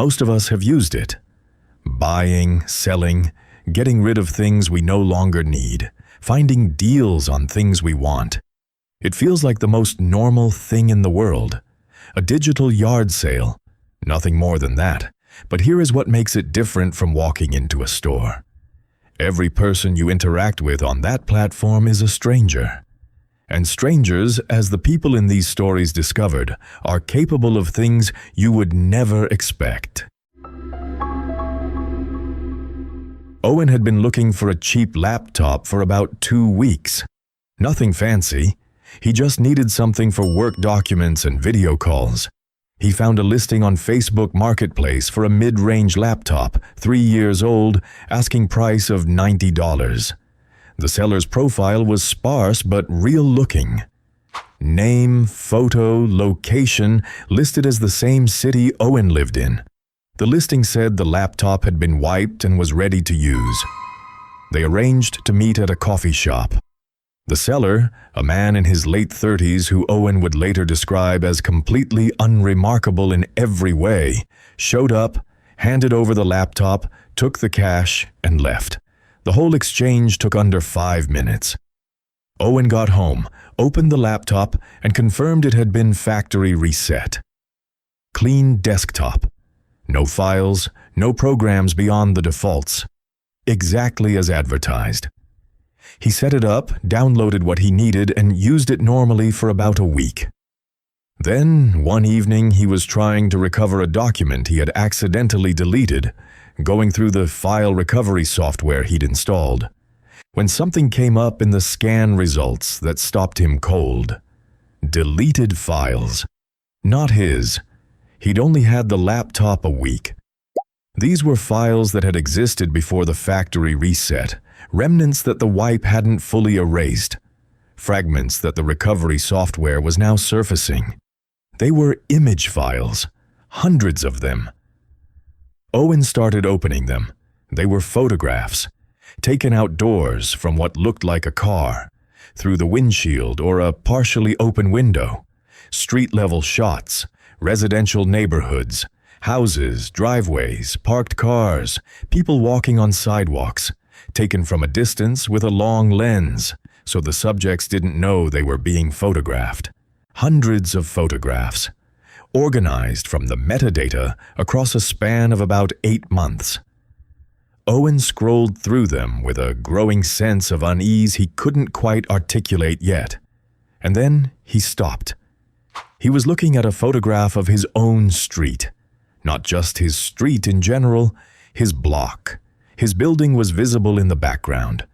Most of us have used it. Buying, selling, getting rid of things we no longer need, finding deals on things we want. It feels like the most normal thing in the world. A digital yard sale. Nothing more than that. But here is what makes it different from walking into a store. Every person you interact with on that platform is a stranger. And strangers, as the people in these stories discovered, are capable of things you would never expect. Owen had been looking for a cheap laptop for about 2 weeks. Nothing fancy. He just needed something for work documents and video calls. He found a listing on Facebook Marketplace for a mid-range laptop, 3 years old, asking price of $90. The seller's profile was sparse but real-looking. Name, photo, location listed as the same city Owen lived in. The listing said the laptop had been wiped and was ready to use. They arranged to meet at a coffee shop. The seller, a man in his late 30s who Owen would later describe as completely unremarkable in every way, showed up, handed over the laptop, took the cash, and left. The whole exchange took under 5 minutes. Owen got home, opened the laptop, and confirmed it had been factory reset. Clean desktop. No files, no programs beyond the defaults. Exactly as advertised. He set it up, downloaded what he needed, and used it normally for about a week. Then, one evening, he was trying to recover a document he had accidentally deleted, going through the file recovery software he'd installed, when something came up in the scan results that stopped him cold. Deleted files. Not his. He'd only had the laptop a week. These were files that had existed before the factory reset, remnants that the wipe hadn't fully erased, fragments that the recovery software was now surfacing. They were image files, hundreds of them. Owen started opening them. They were photographs, taken outdoors from what looked like a car, through the windshield or a partially open window, street-level shots, residential neighborhoods, houses, driveways, parked cars, people walking on sidewalks, taken from a distance with a long lens, so the subjects didn't know they were being photographed. Hundreds of photographs, organized from the metadata across a span of about 8 months. Owen scrolled through them with a growing sense of unease he couldn't quite articulate yet. And then he stopped. He was looking at a photograph of his own street. Not just his street in general, his block. His building was visible in the background.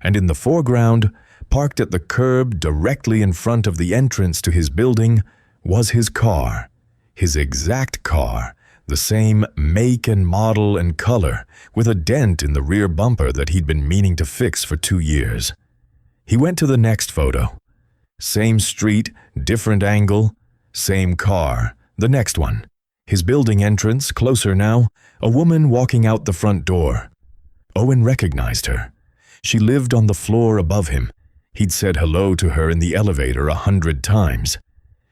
And in the foreground, parked at the curb directly in front of the entrance to his building, was his car. His exact car, the same make and model and color, with a dent in the rear bumper that he'd been meaning to fix for 2 years. He went to the next photo. Same street, different angle, same car, the next one. His building entrance, closer now, a woman walking out the front door. Owen recognized her. She lived on the floor above him. He'd said hello to her in the elevator 100 times.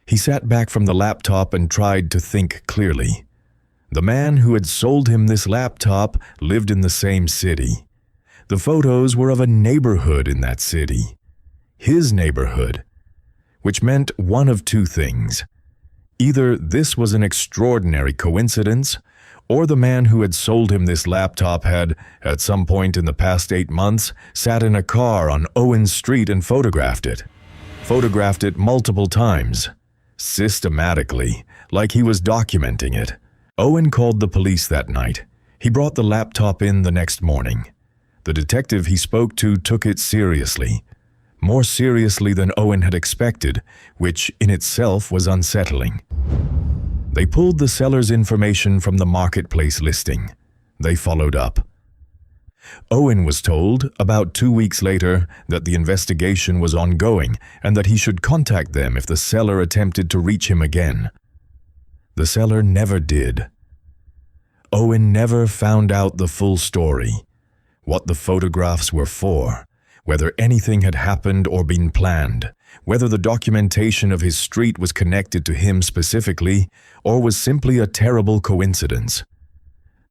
He sat back from the laptop and tried to think clearly. The man who had sold him this laptop lived in the same city. The photos were of a neighborhood in that city. His neighborhood. Which meant one of 2 things. Either this was an extraordinary coincidence, or the man who had sold him this laptop had, at some point in the past 8 months, sat in a car on Owen Street and photographed it. Photographed it multiple times. Systematically, like he was documenting it. Owen called the police that night. He brought the laptop in the next morning. The detective he spoke to took it seriously. More seriously than Owen had expected, which in itself was unsettling. They pulled the seller's information from the marketplace listing. They followed up. Owen was told, about 2 weeks later, that the investigation was ongoing and that he should contact them if the seller attempted to reach him again. The seller never did. Owen never found out the full story, what the photographs were for, whether anything had happened or been planned, whether the documentation of his street was connected to him specifically or was simply a terrible coincidence.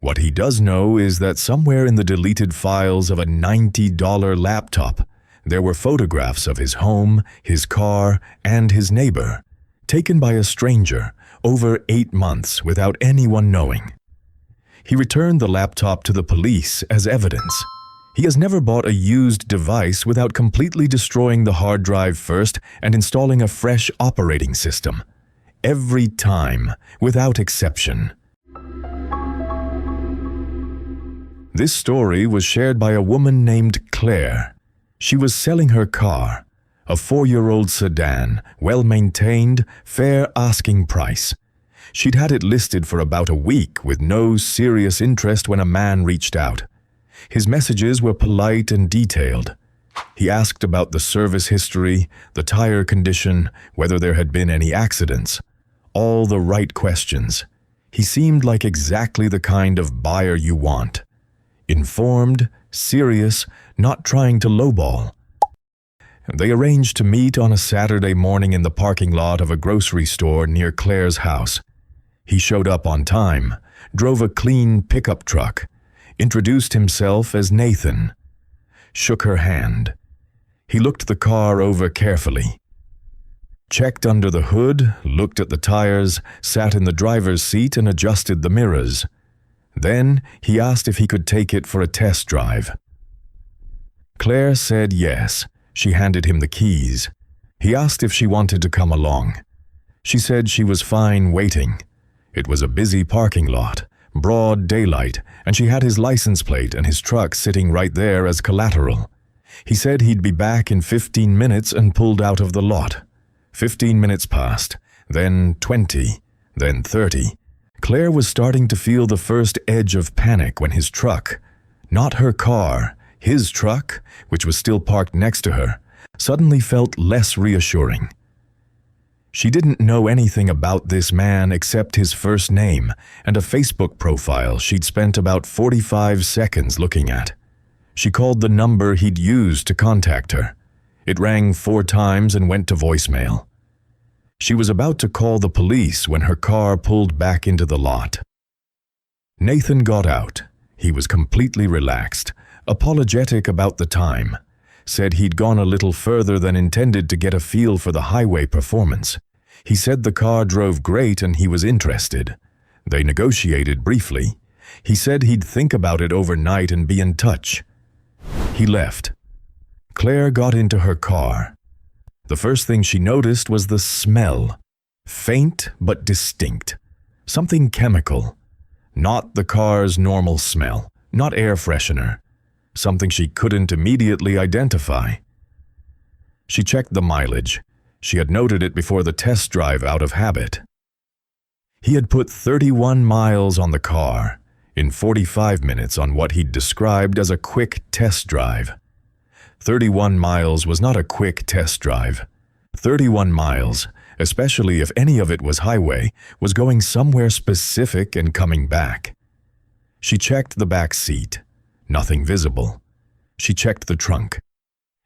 What he does know is that somewhere in the deleted files of a $90 laptop, there were photographs of his home, his car, and his neighbor, taken by a stranger over 8 months without anyone knowing. He returned the laptop to the police as evidence. He has never bought a used device without completely destroying the hard drive first and installing a fresh operating system. Every time, without exception. This story was shared by a woman named Claire. She was selling her car, a 4-year-old sedan, well-maintained, fair asking price. She'd had it listed for about a week with no serious interest when a man reached out. His messages were polite and detailed. He asked about the service history, the tire condition, whether there had been any accidents. All the right questions. He seemed like exactly the kind of buyer you want. Informed, serious, not trying to lowball. They arranged to meet on a Saturday morning in the parking lot of a grocery store near Claire's house. He showed up on time, drove a clean pickup truck, introduced himself as Nathan, shook her hand. He looked the car over carefully, checked under the hood, looked at the tires, sat in the driver's seat and adjusted the mirrors. Then he asked if he could take it for a test drive. Claire said yes. She handed him the keys. He asked if she wanted to come along. She said she was fine waiting. It was a busy parking lot, broad daylight, and she had his license plate and his truck sitting right there as collateral. He said he'd be back in 15 minutes and pulled out of the lot. 15 minutes passed, then 20, then 30. Claire was starting to feel the first edge of panic when his truck, not her car, his truck, which was still parked next to her, suddenly felt less reassuring. She didn't know anything about this man except his first name and a Facebook profile she'd spent about 45 seconds looking at. She called the number he'd used to contact her. It rang 4 times and went to voicemail. She was about to call the police when her car pulled back into the lot. Nathan got out. He was completely relaxed, apologetic about the time, said he'd gone a little further than intended to get a feel for the highway performance. He said the car drove great and he was interested. They negotiated briefly. He said he'd think about it overnight and be in touch. He left. Claire got into her car. The first thing she noticed was the smell. Faint but distinct. Something chemical. Not the car's normal smell. Not air freshener. Something she couldn't immediately identify. She checked the mileage. She had noted it before the test drive out of habit. He had put 31 miles on the car, in 45 minutes on what he'd described as a quick test drive. 31 miles was not a quick test drive. 31 miles, especially if any of it was highway, was going somewhere specific and coming back. She checked the back seat. Nothing visible. She checked the trunk.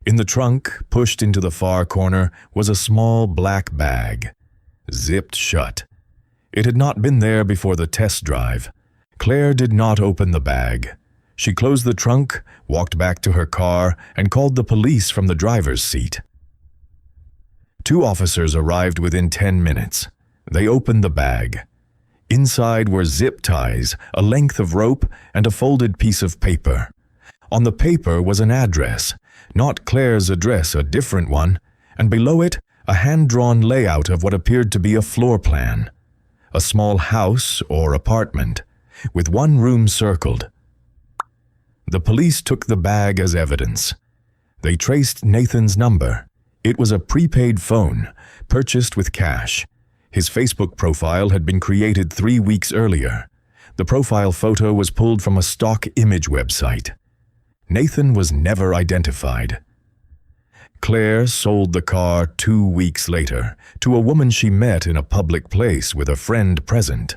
In the trunk, pushed into the far corner, was a small black bag, zipped shut. It had not been there before the test drive. Claire did not open the bag. She closed the trunk, walked back to her car, and called the police from the driver's seat. 2 officers arrived within 10 minutes. They opened the bag. Inside were zip ties, a length of rope, and a folded piece of paper. On the paper was an address, not Claire's address, a different one, and below it, a hand-drawn layout of what appeared to be a floor plan. A small house or apartment, with 1 room circled. The police took the bag as evidence. They traced Nathan's number. It was a prepaid phone, purchased with cash. His Facebook profile had been created 3 weeks earlier. The profile photo was pulled from a stock image website. Nathan was never identified. Claire sold the car 2 weeks later to a woman she met in a public place with a friend present.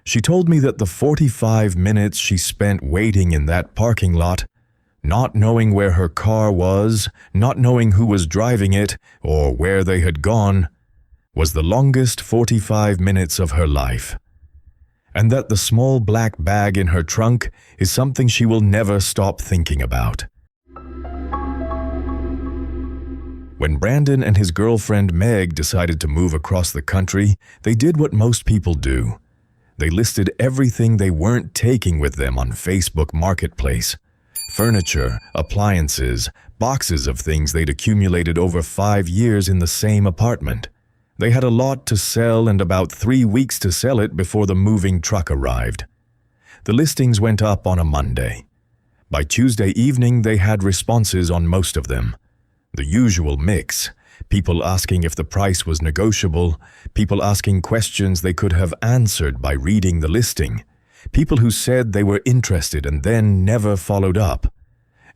She told me that the 45 minutes she spent waiting in that parking lot, not knowing where her car was, not knowing who was driving it or where they had gone, was the longest 45 minutes of her life. and that the small black bag in her trunk is something she will never stop thinking about. When Brandon and his girlfriend Meg decided to move across the country, they did what most people do. They listed everything they weren't taking with them on Facebook Marketplace. Furniture, appliances, boxes of things they'd accumulated over 5 years in the same apartment. They had a lot to sell and about 3 weeks to sell it before the moving truck arrived. The listings went up on a Monday. By Tuesday evening, they had responses on most of them. The usual mix: people asking if the price was negotiable, people asking questions they could have answered by reading the listing, people who said they were interested and then never followed up.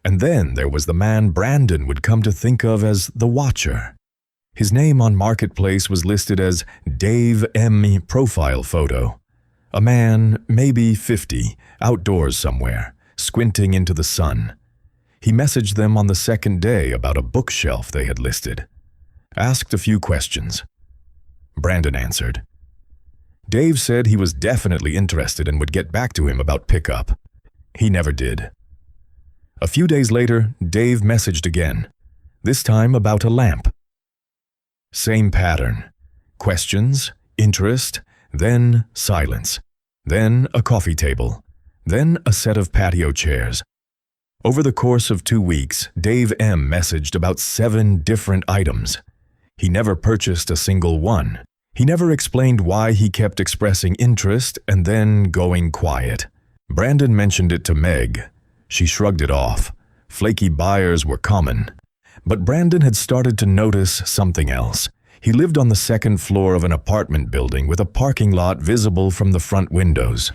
And then there was the man Brandon would come to think of as the Watcher. His name on Marketplace was listed as Dave M. Profile Photo. A man, maybe 50, outdoors somewhere, squinting into the sun. He messaged them on the second day about a bookshelf they had listed. Asked a few questions. Brandon answered. Dave said he was definitely interested and would get back to him about pickup. He never did. A few days later, Dave messaged again, this time about a lamp. Same pattern. Questions, interest, then silence, then a coffee table, then a set of patio chairs. Over the course of 2 weeks, Dave M. messaged about 7 different items. He never purchased a single one. He never explained why he kept expressing interest and then going quiet. Brandon mentioned it to Meg. She shrugged it off. Flaky buyers were common. But Brandon had started to notice something else. He lived on the second floor of an apartment building with a parking lot visible from the front windows.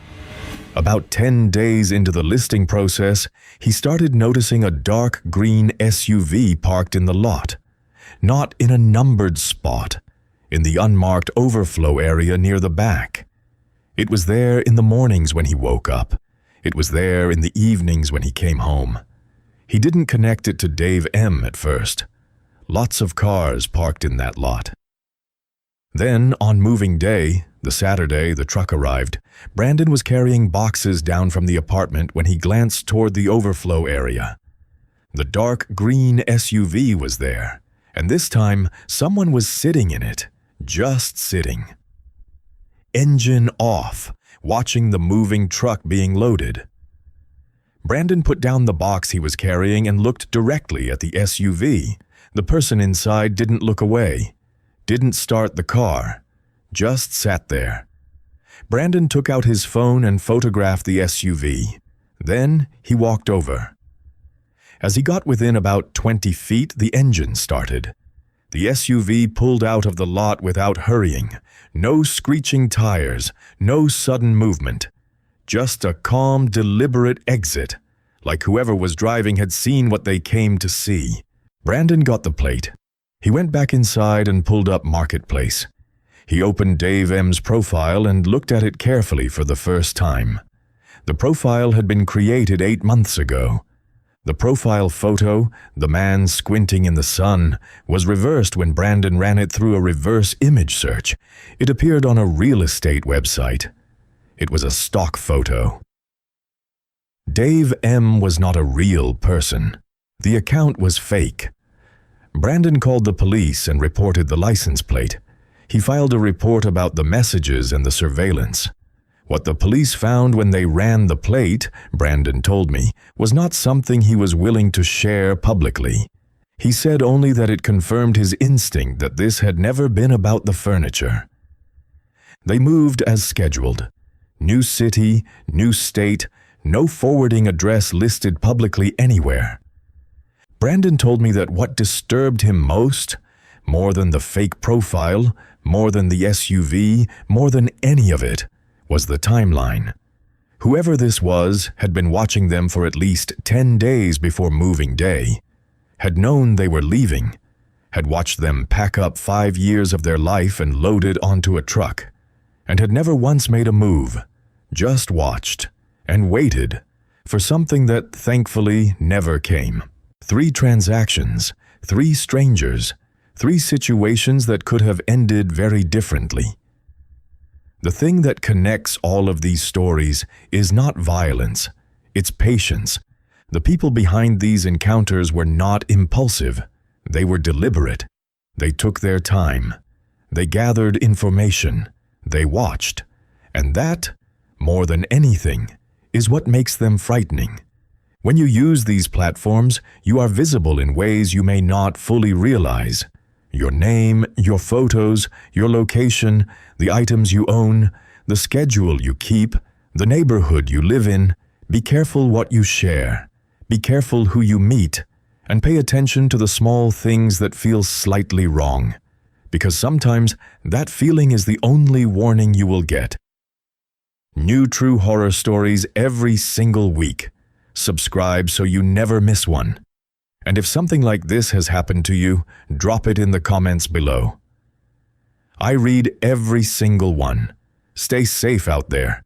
About 10 days into the listing process, he started noticing a dark green SUV parked in the lot. Not in a numbered spot, in the unmarked overflow area near the back. It was there in the mornings when he woke up. It was there in the evenings when he came home. He didn't connect it to Dave M. at first. Lots of cars parked in that lot. Then, on moving day, the Saturday the truck arrived, Brandon was carrying boxes down from the apartment when he glanced toward the overflow area. The dark green SUV was there, and this time someone was sitting in it, just sitting. Engine off, watching the moving truck being loaded. Brandon put down the box he was carrying and looked directly at the SUV. The person inside didn't look away, didn't start the car, just sat there. Brandon took out his phone and photographed the SUV. Then he walked over. As he got within about 20 feet, the engine started. The SUV pulled out of the lot without hurrying. No screeching tires, no sudden movement. Just a calm, deliberate exit, like whoever was driving had seen what they came to see. Brandon got the plate. He went back inside and pulled up Marketplace. He opened Dave M.'s profile and looked at it carefully for the first time. The profile had been created 8 months ago. The profile photo, the man squinting in the sun, was reversed when Brandon ran it through a reverse image search. It appeared on a real estate website. It was a stock photo. Dave M. was not a real person. The account was fake. Brandon called the police and reported the license plate. He filed a report about the messages and the surveillance. What the police found when they ran the plate, Brandon told me, was not something he was willing to share publicly. He said only that it confirmed his instinct that this had never been about the furniture. They moved as scheduled. New city, new state, no forwarding address listed publicly anywhere. Brandon told me that what disturbed him most, more than the fake profile, more than the SUV, more than any of it, was the timeline. Whoever this was had been watching them for at least 10 days before moving day, had known they were leaving, had watched them pack up 5 years of their life and load it onto a truck, and had never once made a move, just watched and waited for something that thankfully never came. 3 transactions, 3 strangers, 3 situations that could have ended very differently. The thing that connects all of these stories is not violence, it's patience. The people behind these encounters were not impulsive. They were deliberate. They took their time. They gathered information. They watched. And that, more than anything, is what makes them frightening. When you use these platforms, you are visible in ways you may not fully realize. Your name, your photos, your location, the items you own, the schedule you keep, the neighborhood you live in. Be careful what you share. Be careful who you meet, and pay attention to the small things that feel slightly wrong, because sometimes that feeling is the only warning you will get. New true horror stories every single week. Subscribe so you never miss one. And if something like this has happened to you, drop it in the comments below. I read every single one. Stay safe out there.